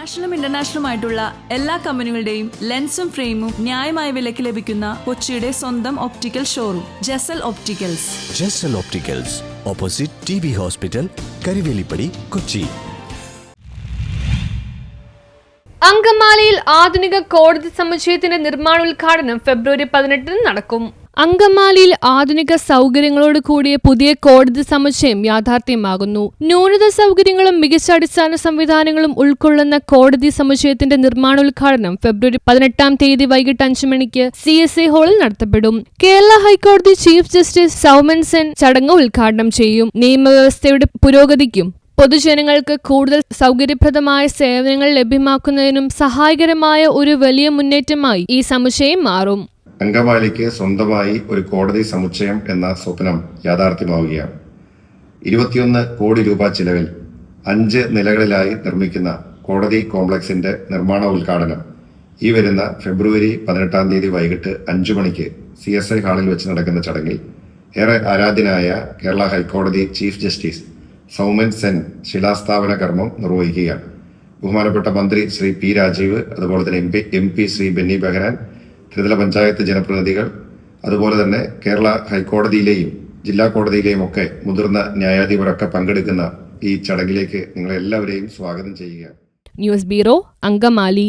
നാഷണലും ഇന്റർനാഷണലുമായിട്ടുള്ള എല്ലാ കമ്പനികളുടെയും ലെൻസും ഫ്രെയിമും ന്യായമായ വിലയ്ക്ക് ലഭിക്കുന്ന കൊച്ചിയുടെ സ്വന്തം optical showroom Jesal opticals. Jesal opticals, opposite TB hospital, Karivelippady, Kochi. അങ്കമാലിയിൽ ആധുനിക കോടതി സമുച്ചയത്തിന്റെ നിർമ്മാണോദ്ഘാടനം ഫെബ്രുവരി 18 നടക്കും. അങ്കമാലിയിൽ ആധുനിക സൗകര്യങ്ങളോട് കൂടിയ പുതിയ കോടതി സമുച്ചയം യാഥാർത്ഥ്യമാകുന്നു. ന്യൂനത സൗകര്യങ്ങളും മികച്ച അടിസ്ഥാന സംവിധാനങ്ങളും ഉൾക്കൊള്ളുന്ന കോടതി സമുച്ചയത്തിന്റെ നിർമ്മാണോദ്ഘാടനം ഫെബ്രുവരി 18 വൈകിട്ട് 5 മണിക്ക് CSI ഹാളിൽ നടത്തപ്പെടും. കേരള ഹൈക്കോടതി ചീഫ് ജസ്റ്റിസ് സൗമൻ സെൻ ചടങ്ങ് ഉദ്ഘാടനം ചെയ്യും. നിയമവ്യവസ്ഥയുടെ പുരോഗതിക്കും പൊതുജനങ്ങൾക്ക് കൂടുതൽ സൗകര്യപ്രദമായ സേവനങ്ങൾ ലഭ്യമാക്കുന്നതിനും സഹായകരമായ ഒരു വലിയ മുന്നേറ്റമായി ഈ സമുച്ചയം മാറും. അങ്കമാലിക്ക് സ്വന്തമായി ഒരു കോടതി സമുച്ചയം എന്ന സ്വപ്നം യാഥാർത്ഥ്യമാവുകയാണ്. 21 കോടി രൂപ ചിലവിൽ 5 നിലകളിലായി നിർമ്മിക്കുന്ന കോടതി കോംപ്ലക്സിന്റെ നിർമ്മാണ ഉദ്ഘാടനം ഈ വരുന്ന ഫെബ്രുവരി 18 വൈകിട്ട് 5 മണിക്ക് CSI ഹാളിൽ വെച്ച് നടക്കുന്ന ചടങ്ങിൽ ഏറെ ആരാധ്യനായ കേരള ഹൈക്കോടതി ചീഫ് ജസ്റ്റിസ് സൗമൻ സെൻ ശിലാസ്ഥാപന കർമ്മം നിർവഹിക്കുകയാണ്. ബഹുമാനപ്പെട്ട മന്ത്രി ശ്രീ P. രാജീവ്, അതുപോലെ തന്നെ MP ശ്രീ ബെന്നി ബെഹനാൻ, ത്രിതല പഞ്ചായത്ത് ജനപ്രതിനിധികൾ, അതുപോലെ തന്നെ കേരള ഹൈക്കോടതിയിലെയും ജില്ലാ കോടതിയിലെയും ഒക്കെ മുതിർന്ന ന്യായാധിപരൊക്കെ പങ്കെടുക്കുന്ന ഈ ചടങ്ങിലേക്ക് നിങ്ങളെല്ലാവരെയും സ്വാഗതം ചെയ്യുക. News bureau, Angamaly.